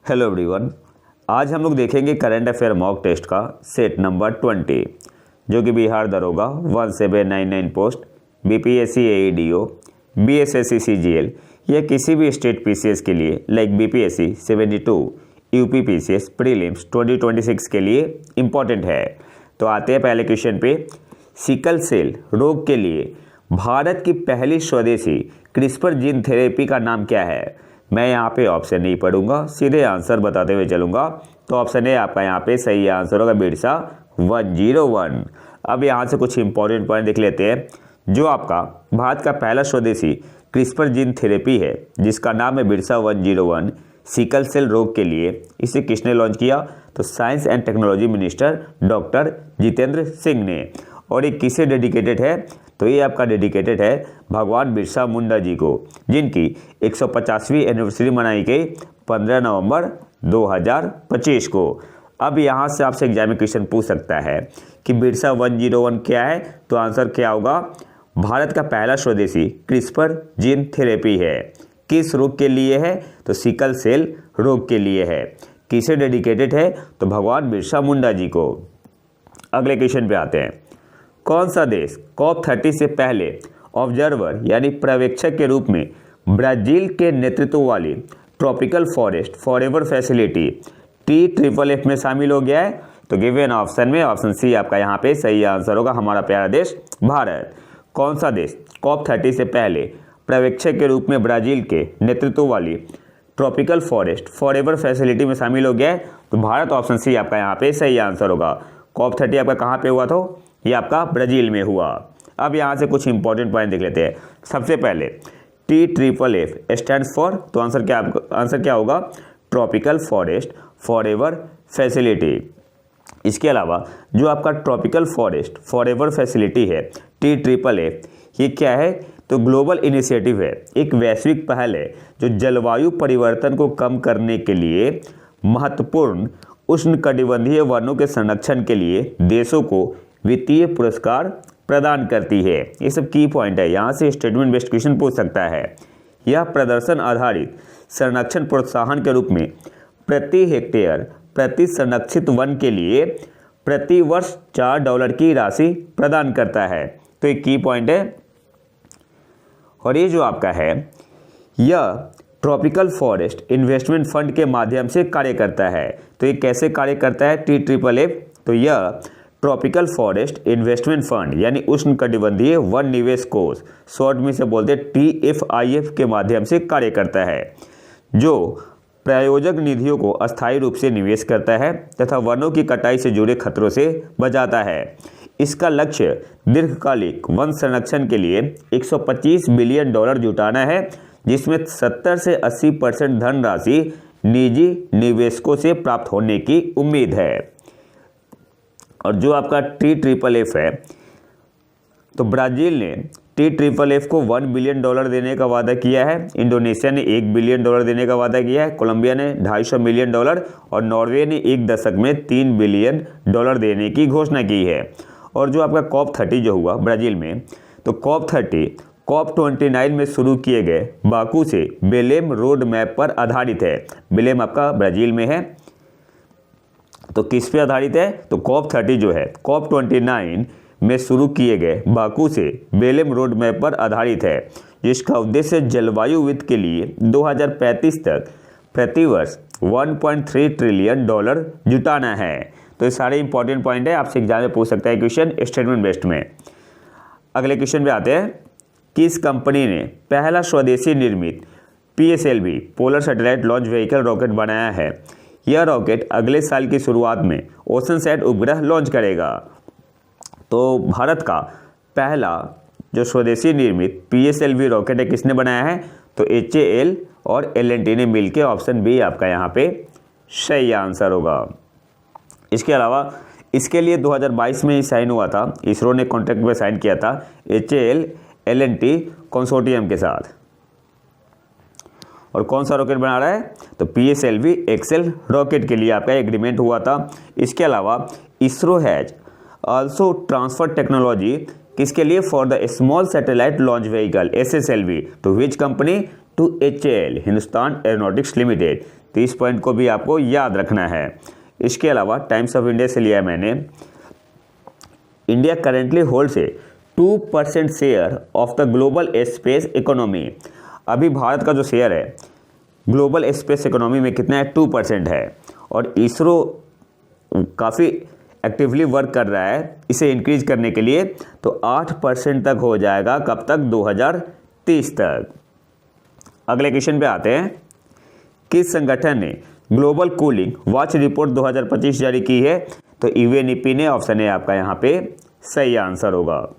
Hello everyone. आज हम लोग देखेंगे करंट अफेयर मॉक टेस्ट का सेट नंबर 20 जो कि बिहार दरोगा 1799 पोस्ट, बीपीएससी एईडीओ, बीएसएससी सीजीएल या किसी भी स्टेट पीसीएस के लिए like BPSC 72, UP PCS prelims 2026 के लिए इम्पॉर्टेंट है। तो आते हैं पहले क्वेश्चन पे। सिकल सेल रोग के लिए भारत की पहली स्वदेशी क्रिस्पर जीन थेरेपी का नाम क्या है? मैं यहाँ पे ऑप्शन नहीं पढ़ूंगा, सीधे आंसर बताते हुए चलूंगा। तो ऑप्शन ए आपका यहाँ पे सही आंसर होगा, बिरसा 101। अब यहाँ से कुछ इंपॉर्टेंट पॉइंट देख लेते हैं। जो आपका भारत का पहला स्वदेशी क्रिस्पर जीन थेरेपी है जिसका नाम है बिरसा 101, सिकल सेल रोग के लिए, इसे किसने लॉन्च किया? तो science and technology minister doctor Jitendra Singh ने। और ये किसे डेडिकेटेड है? तो ये आपका डेडिकेटेड है भगवान बिरसा मुंडा जी को, जिनकी 150वीं एनिवर्सरी मनाई गई 15 नवंबर 2025 को। अब यहाँ से आपसे एग्जाम में क्वेश्चन पूछ सकता है कि बिरसा 101 क्या है? तो आंसर क्या होगा? भारत का पहला स्वदेशी क्रिस्पर जीन थेरेपी है। किस रोग के लिए है? तो सिकल सेल रोग के लिए है। किसे डेडिकेटेड है? तो भगवान बिरसा मुंडा जी को। अगले क्वेश्चन पे आते हैं। कौन सा देश COP30 से पहले ऑब्जर्वर यानी पर्यवेक्षक के रूप में ब्राजील के नेतृत्व वाली tropical forest forever facility TFFF में शामिल हो गया है? तो गिवन ऑप्शन में ऑप्शन सी आपका यहाँ पे सही आंसर होगा, हमारा प्यारा देश भारत। कौन सा देश COP30 से पहले पर्यवेक्षक के रूप में ब्राजील के नेतृत्व वाली ट्रॉपिकल फॉरेस्ट फॉरएवर फैसिलिटी में शामिल हो गया है? तो भारत, ऑप्शन सी आपका यहाँ पे सही आंसर होगा। COP30 आपका कहाँ पे हुआ था? ये आपका ब्राजील में हुआ। अब यहाँ से कुछ इंपॉर्टेंट पॉइंट देख लेते हैं। सबसे पहले TFFF स्टैंड्स फॉर, तो आंसर क्या होगा? Tropical forest forever facility. इसके अलावा जो आपका ट्रॉपिकल फॉरेस्ट फॉरएवर फैसिलिटी है TFFF, ये क्या है? तो ग्लोबल इनिशिएटिव है, एक वैश्विक पहल है जो जलवायु परिवर्तन को कम करने के लिए महत्वपूर्ण उष्णकटिबंधीय वनों के संरक्षण के लिए देशों को वित्तीय पुरस्कार प्रदान करती है। ये सब की पॉइंट है, यहाँ से स्टेटमेंट बेस्ड क्वेश्चन पूछ सकता है। यह प्रदर्शन आधारित संरक्षण प्रोत्साहन के रूप में प्रति हेक्टेयर प्रति संरक्षित वन के लिए प्रति वर्ष $4 की राशि प्रदान करता है। तो एक की पॉइंट है। और ये जो आपका है, यह ट्रॉपिकल फॉरेस्ट इन्वेस्टमेंट फंड के माध्यम से कार्य करता है। तो ये कैसे कार्य करता है TFFF? तो यह ट्रॉपिकल फॉरेस्ट इन्वेस्टमेंट फंड यानी उष्णकटिबंधीय वन निवेश कोष, शॉर्ट में से बोलते हैं TFIF के माध्यम से कार्य करता है, जो प्रायोजक निधियों को अस्थायी रूप से निवेश करता है तथा वनों की कटाई से जुड़े खतरों से बचाता है। इसका लक्ष्य दीर्घकालिक वन संरक्षण के लिए $125 बिलियन जुटाना है, जिसमें 70 से 80% धनराशि निजी निवेशकों से प्राप्त होने की उम्मीद है। और जो आपका TFFF है, तो ब्राजील ने TFFF को $1 बिलियन देने का वादा किया है, इंडोनेशिया ने $1 बिलियन देने का वादा किया है, कोलंबिया ने $250 मिलियन और नॉर्वे ने एक दशक में $3 बिलियन देने की घोषणा की है। और जो आपका COP30 जो हुआ ब्राजील में, तो COP30 COP29 में शुरू किए गए बाकू से बेलेम रोड मैप पर आधारित है। बेलेम आपका ब्राजील में है, तो किस पे आधारित है? तो COP30 जो है COP29 में शुरू किए गए बाकू से बेलेम रोड मैप पर आधारित है, जिसका उद्देश्य जलवायु वित्त के लिए 2035 तक प्रतिवर्ष $1.3 ट्रिलियन जुटाना है। तो ये सारे इंपॉर्टेंट पॉइंट है, आपसे एग्जाम में पूछ सकता है क्वेश्चन स्टेटमेंट बेस्ड में। अगले क्वेश्चन पे आते हैं। किस कंपनी ने पहला स्वदेशी निर्मित PSLV polar satellite launch vehicle rocket बनाया है? यह रॉकेट अगले साल की शुरुआत में ओशनसैट उपग्रह लॉन्च करेगा। तो भारत का पहला जो स्वदेशी निर्मित PSLV रॉकेट है, किसने बनाया है? तो HAL और L&T ने मिलकर। ऑप्शन बी आपका यहाँ पे सही आंसर होगा। इसके अलावा इसके लिए 2022 में ही साइन हुआ था, इसरो ने कॉन्ट्रैक्ट पे साइन किया था HAL L&T कंसोर्टियम के साथ। और कौन सा रॉकेट बना रहा है? तो PSLV XL रॉकेट के लिए आपका एग्रीमेंट हुआ था। इसके अलावा ISRO has also transfer technology किसके लिए? For the small satellite launch vehicle SSLV to which company? To HAL Hindustan Aeronautics Limited, तो इस पॉइंट को भी आपको याद रखना है। इसके अलावा टाइम्स ऑफ इंडिया से लिया है मैंने, India currently holds A 2% share of the global space economy. अभी भारत का जो शेयर है ग्लोबल स्पेस इकोनॉमी में कितना है, 2% है। और इसरो काफ़ी एक्टिवली वर्क कर रहा है इसे इंक्रीज करने के लिए, तो 8% तक हो जाएगा। कब तक, 2030 तक। अगले क्वेश्चन पे आते हैं, किस संगठन ने ग्लोबल कूलिंग वॉच रिपोर्ट 2025 जारी की है, तो यूएनईपी ने। ऑप्शन है आपका यहाँ पे सही आंसर होगा।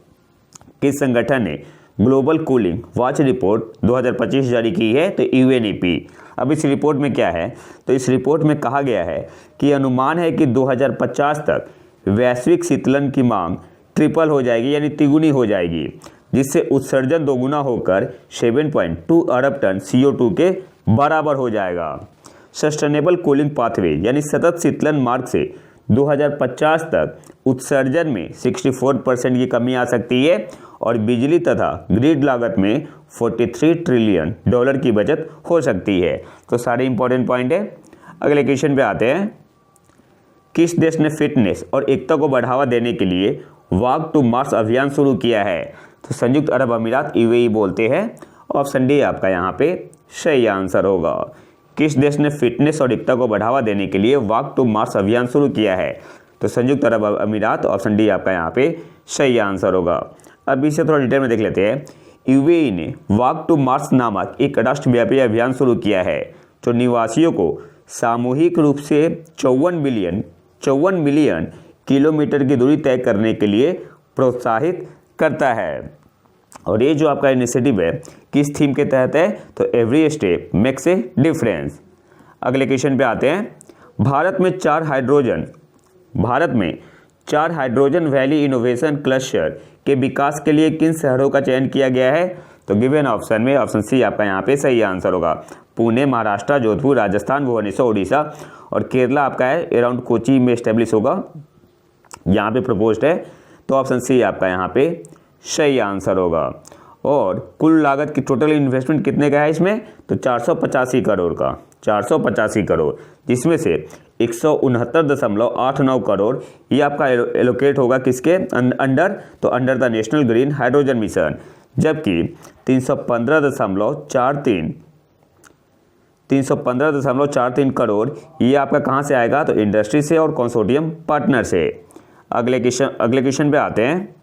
किस संगठन ने ग्लोबल कूलिंग वॉच रिपोर्ट 2025 जारी की है, तो यूएनईपी। अब इस रिपोर्ट में क्या है, तो इस रिपोर्ट में कहा गया है कि अनुमान है कि 2050 तक वैश्विक शीतलन की मांग ट्रिपल हो जाएगी, यानी तिगुनी हो जाएगी, जिससे उत्सर्जन दोगुना होकर 7.2 अरब टन CO2 के बराबर हो जाएगा। सस्टेनेबल कूलिंग पाथवे यानी सतत शीतलन मार्ग से 2050 तक उत्सर्जन में 64% की कमी आ सकती है और बिजली तथा ग्रिड लागत में $43 ट्रिलियन की बचत हो सकती है। तो सारे इंपॉर्टेंट पॉइंट है। अगले क्वेश्चन पे आते हैं, किस देश ने फिटनेस और एकता को बढ़ावा देने के लिए वॉक टू मार्स अभियान शुरू किया है, तो संयुक्त अरब अमीरात UAE बोलते हैं। ऑप्शन डी आपका यहाँ पे सही आंसर होगा। किस देश ने फिटनेस और एकता को बढ़ावा देने के लिए वॉक टू मार्स अभियान शुरू किया है, तो संयुक्त अरब अमीरात। ऑप्शन डी आपका यहाँ पे सही आंसर होगा। अब इसे थोड़ा डिटेल में देख लेते हैं। UAE ने वॉक टू मार्स नामक एक राष्ट्रव्यापी अभियान शुरू किया है जो निवासियों को सामूहिक रूप से 54 मिलियन किलोमीटर की दूरी तय करने के लिए प्रोत्साहित करता है। और ये जो आपका इनिशिएटिव है किस थीम के तहत है, तो every step makes a difference. अगले क्वेश्चन पे आते हैं, भारत में 4 हाइड्रोजन वैली इनोवेशन क्लस्टर के विकास के लिए किन शहरों का चयन किया गया है, तो गिवन ऑप्शन में ऑप्शन सी आपका यहाँ पे सही आंसर होगा। पुणे, महाराष्ट्र, जोधपुर, राजस्थान, भुवनेश्वर, उड़ीसा और केरला आपका है अराउंड कोची में एस्टेब्लिश होगा, यहाँ पे प्रपोज्ड है। तो ऑप्शन सी आपका यहाँ पे सही आंसर होगा। और कुल लागत की टोटल इन्वेस्टमेंट कितने का है इसमें, तो 485 करोड़ का, 485 करोड़, जिसमें से 169.89 करोड़ ये आपका एलोकेट होगा किसके अंडर, तो under the national green hydrogen mission. जबकि 315.43 करोड़ ये आपका कहाँ से आएगा, तो इंडस्ट्री से और कंसोर्टियम पार्टनर से। अगले क्वेश्चन पे आते हैं,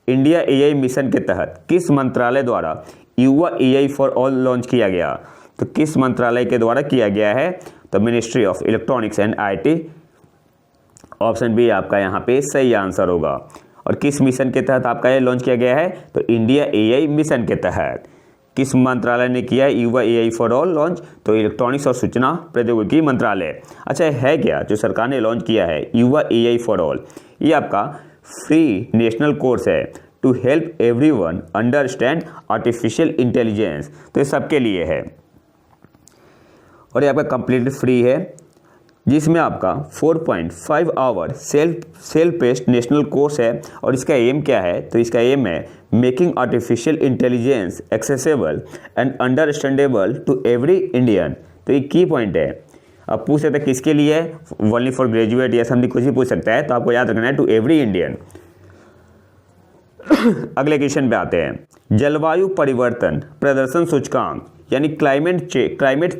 इंडिया AI मिशन के तहत किस मंत्रालय द्वारा युवा AI फॉर ऑल लॉन्च किया गया, तो किस मंत्रालय के द्वारा किया गया है, तो Ministry of Electronics and IT। Option B आपका यहाँ पे सही आंसर होगा। और किस मिशन के तहत आपका ये लॉन्च किया गया है, तो इंडिया AI मिशन के तहत। किस मंत्रालय ने किया है युवा AI फॉर ऑल लॉन्च, तो इलेक्ट्रॉनिक्स और सूचना प्रौद्योगिकी मंत्रालय। अच्छा, है क्या जो सरकार ने लॉन्च किया है युवा AI फॉर ऑल, ये आपका फ्री नेशनल कोर्स है to help everyone understand artificial intelligence. तो ये सबके लिए है और ये आपका कंप्लीटली फ्री है, जिसमें आपका 4.5 hour self paced national course है। और इसका एम क्या है, तो इसका एम है making artificial intelligence accessible and understandable to every Indian. तो ये की पॉइंट है। अब पूछ सकते हैं किसके लिए है, ओनली फॉर ग्रेजुएट या समथिंग कुछ भी पूछ सकता है, तो आपको याद रखना है टू एवरी इंडियन। अगले क्वेश्चन पे आते हैं, जलवायु परिवर्तन प्रदर्शन सूचकांक यानी क्लाइमेट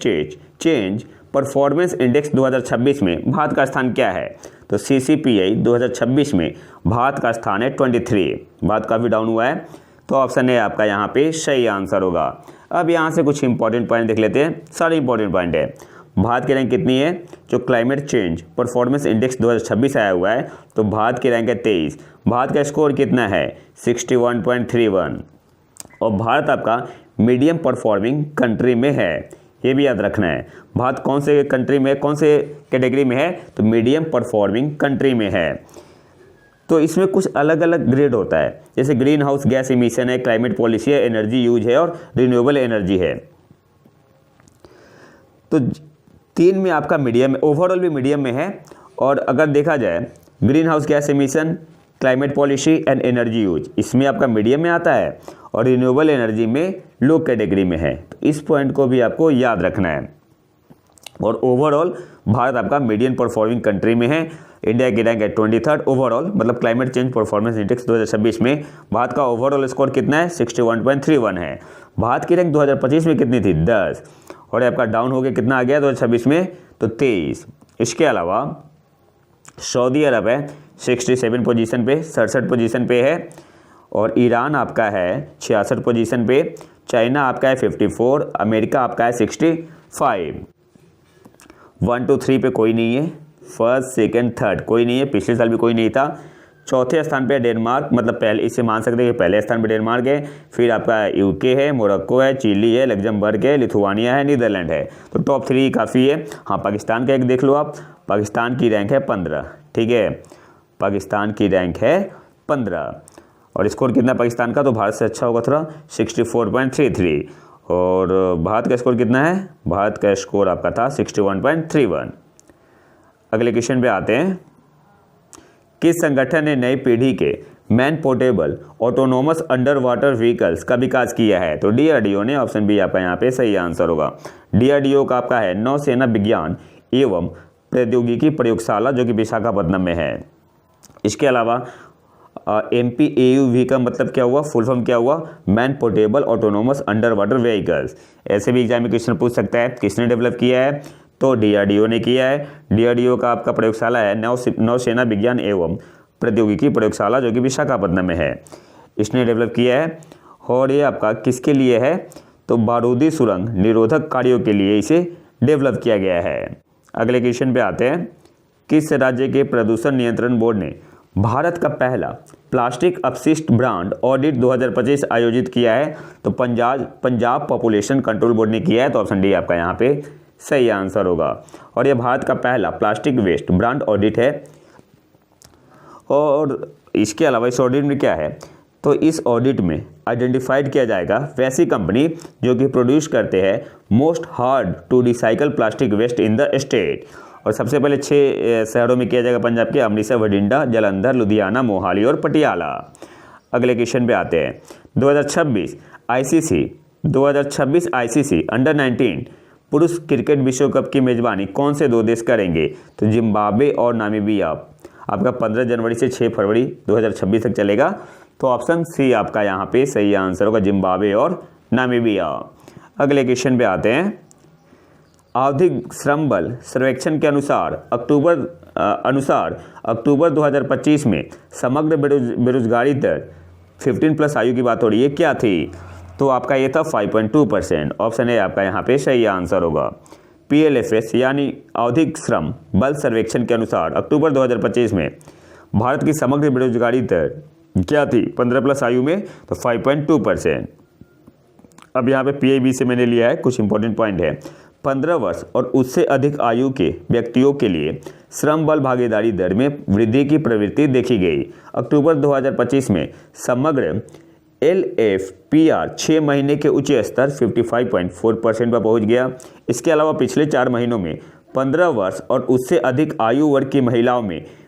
चेंज परफॉर्मेंस इंडेक्स 2026 में भारत का स्थान क्या है, तो CCPI 2026 में भारत का स्थान है 23। भारत काफ़ी डाउन हुआ है, तो ऑप्शन है आपका यहाँ पे सही आंसर होगा। अब यहाँ से कुछ इंपॉर्टेंट पॉइंट देख लेते हैं, सारे इंपॉर्टेंट पॉइंट है। भारत की रैंक कितनी है, जो क्लाइमेट चेंज परफॉर्मेंस इंडेक्स 2026 आया हुआ है, तो भारत की रैंक है 23। भारत का स्कोर कितना है 61.31 और भारत आपका मीडियम परफॉर्मिंग कंट्री में है, ये भी याद रखना है। भारत कौन से कंट्री में, कौन से कैटेगरी में है, तो मीडियम परफॉर्मिंग कंट्री में है। तो इसमें कुछ अलग अलग ग्रेड होता है, जैसे ग्रीन हाउस गैस इमिशन है, क्लाइमेट पॉलिसी है, एनर्जी यूज है और रिन्यूएबल एनर्जी है। तो 3 में आपका मीडियम, ओवरऑल भी मीडियम में है। और अगर देखा जाए green house gas emission, climate policy and energy use, इसमें आपका मीडियम में आता है और रिन्यूएबल एनर्जी में लो कैटेगरी में है। तो इस पॉइंट को भी आपको याद रखना है। और ओवरऑल भारत आपका मीडियम परफॉर्मिंग कंट्री में है। इंडिया की रैंक है 23rd ओवरऑल, मतलब क्लाइमेट चेंज परफॉर्मेंस इंडेक्स 2026 में भारत का ओवरऑल स्कोर कितना है 61.31 है। भारत की रैंक 2025 में कितनी थी 10, और आपका डाउन हो गया कितना आ गया 2026 में तो 23। इसके अलावा सऊदी अरब है 67 पोजीशन पे, 67 पोजीशन पे है, और ईरान आपका है 66 पोजीशन पे, चाइना आपका है 54, अमेरिका आपका है 65। 1 2 3 पे कोई नहीं है, फर्स्ट सेकंड थर्ड कोई नहीं है, पिछले साल भी कोई नहीं था। चौथे स्थान पे डेनमार्क, मतलब पहले इसे मान सकते हैं कि पहले स्थान पे डेनमार्क है, फिर आपका यूके है, मोरक्को है, चिली है, लग्जमबर्ग है, लिथुआनिया है, नीदरलैंड है। तो टॉप 3 काफ़ी है। हाँ, पाकिस्तान का एक देख लो आप, पाकिस्तान की रैंक है 15, ठीक है, पाकिस्तान की रैंक है 15, और स्कोर कितना पाकिस्तान का, तो भारत से अच्छा होगा थोड़ा, 64.33, और भारत का स्कोर कितना है, भारत का स्कोर आपका था 61.31। अगले क्वेश्चन पे आते हैं, किस संगठन ने नई पीढ़ी के man portable autonomous under water vehicles का विकास किया है, तो डीआरडीओ ने, ऑप्शन बी आपका यहाँ पे सही आंसर होगा। डीआरडीओ का आपका है नौसेना विज्ञान एवं प्रौद्योगिकी प्रयोगशाला, जो कि विशाखापट्टनम में है। इसके अलावा MPAUV का मतलब क्या हुआ, फुल फॉर्म क्या हुआ, man portable autonomous under water vehicles. ऐसे भी एग्जाम में क्वेश्चन पूछ सकता है, किसने डेवलप किया है, तो डीआरडीओ ने किया है। डीआरडीओ का आपका प्रयोगशाला है नौसेना विज्ञान एवं प्रौद्योगिकी प्रयोगशाला, जो कि विशाखापट्टनम में है, इसने डेवलप किया है। और ये आपका किसके लिए है, तो बारूदी सुरंग निरोधक कार्यों के लिए इसे डेवलप किया गया है। अगले क्वेश्चन पे आते हैं, किस राज्य के प्रदूषण नियंत्रण बोर्ड ने भारत का पहला प्लास्टिक अपशिष्ट ब्रांड ऑडिट 2025 आयोजित किया है, तो पंजाब पॉपुलेशन कंट्रोल बोर्ड ने किया है, तो ऑप्शन डी आपका यहाँ पे सही आंसर होगा। और यह भारत का पहला प्लास्टिक वेस्ट ब्रांड ऑडिट है। और इसके अलावा इस ऑडिट में क्या है, तो इस ऑडिट में आइडेंटिफाइड किया जाएगा वैसी कंपनी जो कि प्रोड्यूस करते हैं most hard to recycle plastic waste in the state. और सबसे पहले 6 शहरों में किया जाएगा, पंजाब के अमृतसर, बठिंडा, जालंधर, लुधियाना, मोहाली और पटियाला। अगले क्वेश्चन पे आते हैं, 2026 आईसीसी अंडर 19 पुरुष क्रिकेट विश्व कप की मेजबानी कौन से 2 देश करेंगे, तो जिम्बाब्वे और नामीबिया। आपका 15 जनवरी से 6 फरवरी 2026 तक चलेगा, तो ऑप्शन सी आपका यहाँ पे सही आंसर होगा, जिम्बाब्वे और नामीबिया। अगले क्वेश्चन पे आते हैं, आवधिक श्रम बल सर्वेक्षण के अनुसार अक्टूबर 2025 में समग्र बेरोजगारी दर 15+ आयु की बात हो रही है, क्या थी, तो आपका ये था 5.2%। ऑप्शन ए आपका यहाँ पे सही आंसर होगा। PLFS यानी आवधिक श्रम बल सर्वेक्षण के अनुसार अक्टूबर 2025 में भारत की समग्र बेरोजगारी दर क्या थी 15+ आयु में, तो 5.2%। अब यहाँ पे PIB से मैंने लिया है, कुछ इंपॉर्टेंट पॉइंट है। 15 वर्ष और उससे अधिक आयु के व्यक्तियों के लिए श्रम बल भागीदारी दर में वृद्धि की प्रवृत्ति देखी गई। अक्टूबर 2025 में समग्र LFPR 6 महीने के उच्च स्तर 55.4% पर पहुंच गया। इसके अलावा पिछले 4 महीनों में 15 वर्ष और उससे अधिक आयु वर्ग की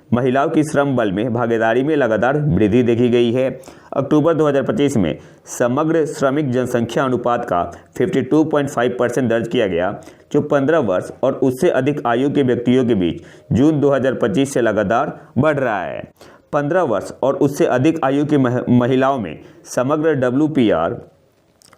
महिलाओं की श्रम बल में भागीदारी में लगातार वृद्धि देखी गई है। अक्टूबर 2025 में समग्र श्रमिक जनसंख्या अनुपात का 52.5% दर्ज किया गया, जो 15 वर्ष और उससे अधिक आयु के व्यक्तियों के बीच जून 2025 से लगातार बढ़ रहा है। 15 वर्ष और उससे अधिक आयु की महिलाओं में समग्र WPR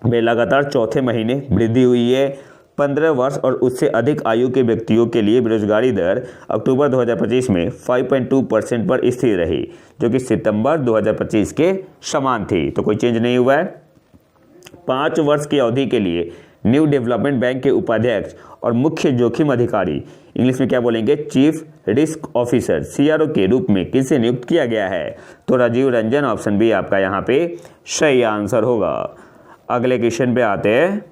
में लगातार चौथे महीने वृद्धि हुई है। 15 वर्ष और उससे अधिक आयु के व्यक्तियों के लिए बेरोजगारी दर अक्टूबर 2025 में 5.2% पर स्थिर रही, जो कि सितंबर 2025 के समान थी, तो कोई चेंज नहीं हुआ है। 5 वर्ष की अवधि के लिए न्यू डेवलपमेंट बैंक के उपाध्यक्ष और मुख्य जोखिम अधिकारी, इंग्लिश में क्या बोलेंगे, चीफ रिस्क ऑफिसर CRO के रूप में किसे नियुक्त किया गया है, तो राजीव रंजन। ऑप्शन बी आपका यहाँ पे सही आंसर होगा। अगले क्वेश्चन पे आते हैं,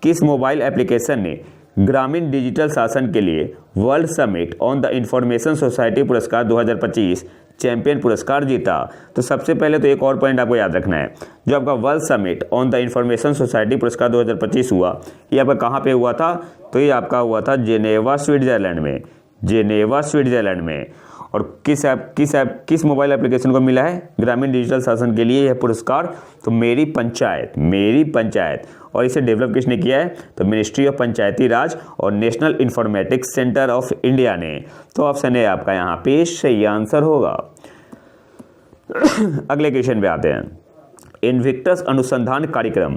किस मोबाइल एप्लीकेशन ने ग्रामीण डिजिटल शासन के लिए world summit on the information society पुरस्कार 2025 चैंपियन पुरस्कार जीता, तो सबसे पहले तो एक और पॉइंट आपको याद रखना है, जो आपका world summit on the information society पुरस्कार 2025 हुआ, ये आपका कहाँ पे हुआ था, तो ये आपका हुआ था जेनेवा स्विट्जरलैंड में, और किस मोबाइल एप्लीकेशन को मिला है? ग्रामीण डिजिटल शासन के लिए यह पुरस्कार। तो मेरी पंचायत। और इसे डेवलप किसने किया है? तो मिनिस्ट्री ऑफ पंचायती राज और national informatics centre of India ने। तो ऑप्शन ए आपका यहाँ पे सही आंसर होगा। अगले क्वेश्चन पे आते हैं। इन्विक्टस अनुसंधान कार्यक्रम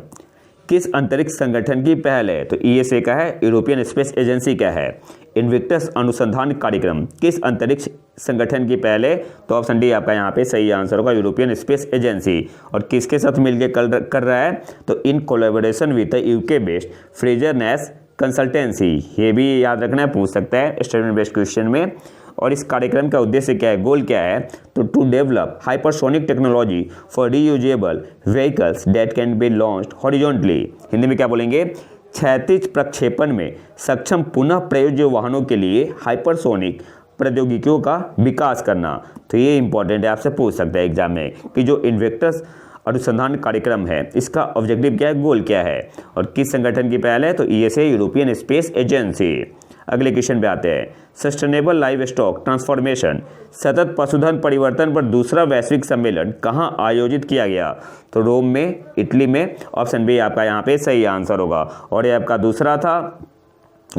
किस अंतरिक्ष संगठन की पहल है? तो ईएसए का है, यूरोपियन स्पेस एजेंसी का है। इन्विक्टस अनुसंधान कार्यक्रम किस अंतरिक्ष संगठन की पहल है? तो ऑप्शन डी आपका यहाँ पे सही आंसर होगा, यूरोपियन स्पेस एजेंसी। और किसके साथ मिलकर कर रहा है? तो in collaboration with UK based Frazer Nash consultancy. ये भी याद रखना है, पूछ सकता है स्टेटमेंट बेस्ड क्वेश्चन में। और इस कार्यक्रम का उद्देश्य क्या है, गोल क्या है? तो to develop hypersonic technology for reusable vehicles that can be launched horizontally. Hindi में क्या बोलेंगे? क्षैतिज प्रक्षेपण में सक्षम पुनः प्रयोज्य वाहनों के लिए हाइपरसोनिक प्रौद्योगिकियों का विकास करना। तो ये इंपॉर्टेंट है, आपसे पूछ सकता है एग्जाम में कि जो इन्विक्टस अनुसंधान कार्यक्रम है इसका ऑब्जेक्टिव क्या है, गोल क्या है और किस संगठन की पहल है? तो ईएसए, यूरोपियन स्पेस एजेंसी। अगले क्वेश्चन पे आते हैं। सस्टेनेबल लाइव स्टॉक ट्रांसफॉर्मेशन सतत पशुधन परिवर्तन पर दूसरा वैश्विक सम्मेलन कहाँ आयोजित किया गया? तो रोम में, इटली में। ऑप्शन बी आपका यहाँ पे सही आंसर होगा। और ये आपका दूसरा था।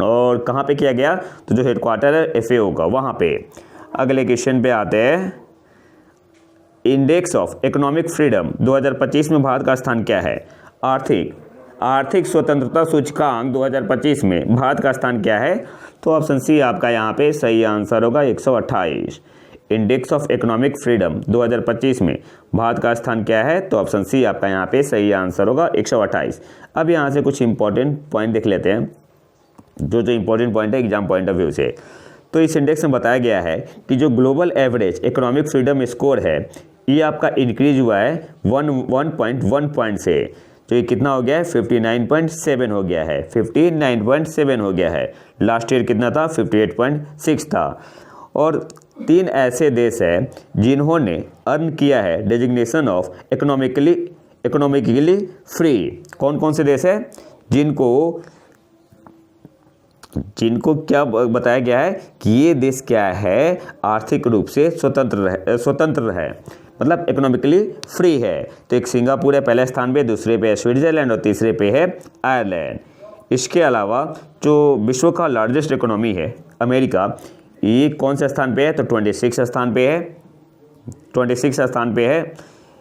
और कहाँ पे किया गया? तो जो हेडक्वार्टर है एफएओ का, वहाँ पे। अगले क्वेश्चन पे आते हैं। इंडेक्स ऑफ इकोनॉमिक फ्रीडम 2025 में भारत का स्थान क्या है? आर्थिक स्वतंत्रता सूचकांक 2025 में भारत का स्थान क्या है? तो ऑप्शन सी आपका यहाँ पे सही आंसर होगा, 128। इंडेक्स ऑफ इकोनॉमिक फ्रीडम 2025 में भारत का स्थान क्या है? तो ऑप्शन सी आपका यहाँ पे सही आंसर होगा, 128। अब यहाँ से कुछ इंपॉर्टेंट पॉइंट देख लेते हैं, जो इंपॉर्टेंट पॉइंट है एग्जाम पॉइंट ऑफ व्यू से। तो इस इंडेक्स में बताया गया है कि जो global average economic freedom score है ये आपका इंक्रीज हुआ है 1.1 पॉइंट से। तो ये कितना हो गया है? 59.7 हो गया है, 59.7 हो गया है। लास्ट ईयर कितना था? 58.6 था। और 3 ऐसे देश हैं जिन्होंने अर्न किया है डेजिग्नेशन ऑफ इकोनॉमिकली फ्री। कौन कौन से देश हैं? जिनको क्या बताया गया है कि ये देश क्या है, आर्थिक रूप से स्वतंत्र है, मतलब इकोनॉमिकली फ्री है। तो एक सिंगापुर है पहले स्थान पे, दूसरे पे है स्विट्जरलैंड और तीसरे पे है आयरलैंड। इसके अलावा जो विश्व का लार्जेस्ट इकोनॉमी है अमेरिका, ये कौन से स्थान पे है? तो 26 स्थान पे है, 26 स्थान पे है।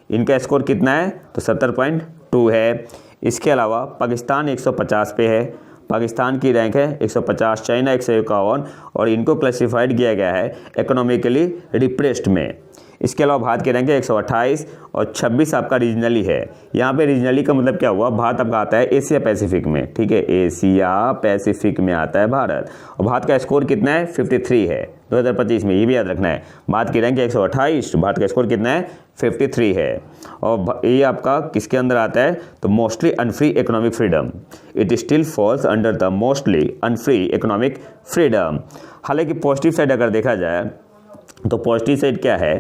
इनका स्कोर कितना है? तो 70.2 है। इसके अलावा पाकिस्तान 150 पे है, पाकिस्तान की रैंक है 150, चाइना 151 और इनको क्लासिफाइड किया गया है इकोनॉमिकली रिप्रेस्ड में। इसके अलावा भारत की रैंक है 128 और 26 आपका रीजनली है। यहाँ पे रीजनली का मतलब क्या हुआ? भारत आपका आता है एशिया पैसिफिक में, ठीक है, एशिया पैसिफिक में आता है भारत। और भारत का स्कोर कितना है? 53 है 2025 में, ये भी याद रखना है। भारत की रैंक है 128, भारत का स्कोर कितना है? 53 है। और ये आपका किसके अंदर आता है? तो mostly unfree economic freedom. It still falls under the mostly unfree economic freedom. हालांकि पॉजिटिव साइड अगर देखा जाए तो पॉजिटिव साइड क्या है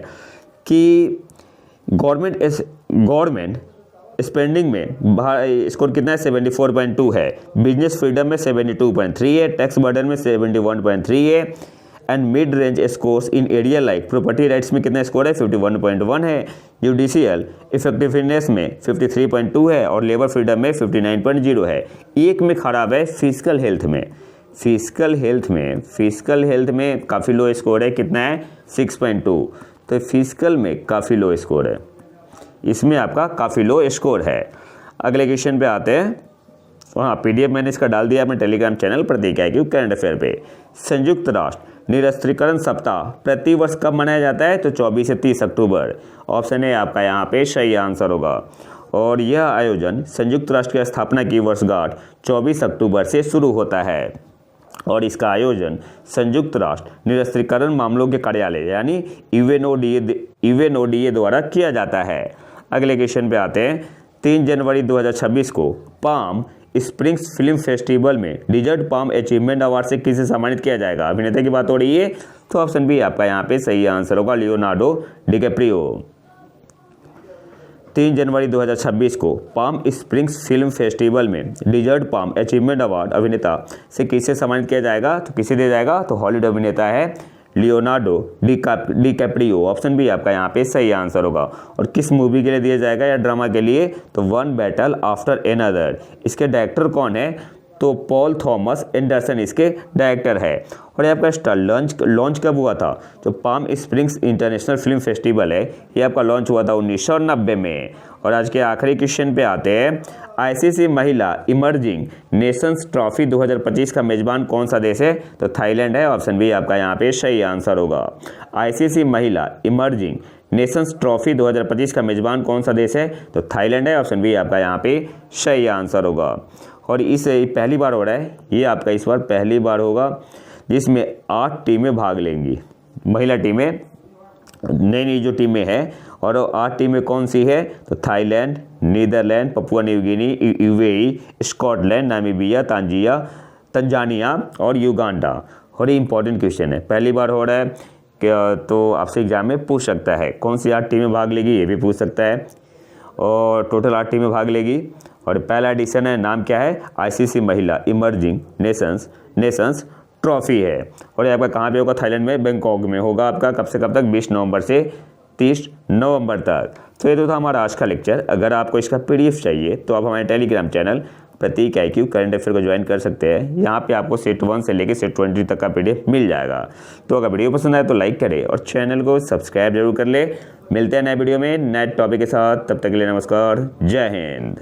कि गवर्नमेंट स्पेंडिंग में स्कोर कितना है? 74.2 है। बिजनेस फ्रीडम में 72.3 है, टैक्स बर्डन में 71.3 है and mid range scores in area like property rights में कितना स्कोर है? 51.1 है। जुडिशियल इफेक्टिवनेस में 53.2 है और लेबर फ्रीडम में 59.0 है। एक में खराब है फिजिकल हेल्थ में। फिजिकल हेल्थ में काफ़ी लो स्कोर है, कितना है? 6.2। तो फिजिकल में काफ़ी लो स्कोर है, इसमें आपका काफ़ी लो स्कोर है। अगले क्वेश्चन पे आते हैं। हाँ, पीडीएफ मैंने इसका डाल दिया अपने टेलीग्राम चैनल पर, देखा है कि करंट अफेयर पे। संयुक्त राष्ट्र निरस्त्रीकरण सप्ताह प्रति वर्ष कब मनाया जाता है? तो 24 से 30 अक्टूबर। ऑप्शन है आपका यहाँ पे सही आंसर होगा। और यह आयोजन संयुक्त राष्ट्र की स्थापना की वर्षगांठ 24 अक्टूबर से शुरू होता है और इसका आयोजन संयुक्त राष्ट्र निरस्त्रीकरण मामलों के कार्यालय यानी यूएनओडीए द्वारा किया जाता है। अगले क्वेश्चन पे आते हैं। 3 जनवरी 2026 को पाम स्प्रिंग्स फिल्म फेस्टिवल में डिजर्ट पाम अचीवमेंट अवार्ड से किसे सम्मानित किया जाएगा? अभिनेता की बात हो रही है, तो ऑप्शन बी आपका यहाँ पे सही आंसर होगा, लियोनार्डो डिकैप्रियो। 3 जनवरी 2026 को पाम स्प्रिंग्स फिल्म फेस्टिवल में डिजर्ट पाम अचीवमेंट अवार्ड अभिनेता से किसे सम्मानित किया जाएगा? तो किसे दिया जाएगा? तो हॉलीवुड अभिनेता है लियोनार्डो डिकैप्रियो, ऑप्शन बी आपका यहाँ पे सही आंसर होगा। और किस मूवी के लिए दिया जाएगा या ड्रामा के लिए, तो वन बैटल आफ्टर एनदर। इसके डायरेक्टर कौन है, तो पॉल थॉमस एंडरसन इसके डायरेक्टर है। और ये आपका स्टार लॉन्च कब हुआ था, जो palm springs international film festival है, ये आपका लॉन्च हुआ था 1990 में। और आज के आखिरी क्वेश्चन पे आते हैं, आईसीसी महिला इमर्जिंग नेशंस ट्रॉफी 2025 का मेजबान कौन सा देश है, तो थाईलैंड है, ऑप्शन बी आपका यहाँ पे सही आंसर होगा। आईसीसी महिला इमर्जिंग नेशंस ट्रॉफी 2025 का मेजबान कौन सा देश है, तो थाईलैंड है, ऑप्शन बी आपका यहाँ पे सही आंसर होगा। और इसे पहली बार हो रहा है, ये आपका इस बार पहली बार होगा जिसमें 8 टीमें भाग लेंगी, महिला टीमें, नई जो टीमें हैं। और 8 टीमें कौन सी है, तो Thailand, Netherlands, Papua New Guinea, UAE, Scotland, Namibia, Tanzania और युगांडा। और ये इंपॉर्टेंट क्वेश्चन है, पहली बार हो रहा है क्या, तो आपसे एग्जाम में पूछ सकता है कौन सी 8 टीमें भाग लेगी, ये भी पूछ सकता है। और टोटल 8 टीमें भाग लेगी। और पहला एडिशन है, नाम क्या है, आईसीसी महिला इमर्जिंग नेशंस ट्रॉफी है। और ये आपका कहाँ पे होगा, थाईलैंड में, बैंकॉक में होगा आपका। कब से कब तक, 20 नवंबर से 30 नवंबर तक। तो ये तो था हमारा आज का लेक्चर। अगर आपको इसका पीडीएफ चाहिए तो आप हमारे टेलीग्राम चैनल प्रतीक IQ करंट अफेयर को ज्वाइन कर सकते हैं। यहाँ पे आपको सेट 1 से लेकर सेट 20 तक का पीडीएफ मिल जाएगा। तो अगर वीडियो पसंद आए तो लाइक करें और चैनल को सब्सक्राइब जरूर कर ले। मिलते हैं नए वीडियो में नए टॉपिक के साथ, तब तक के लिए नमस्कार, जय हिंद।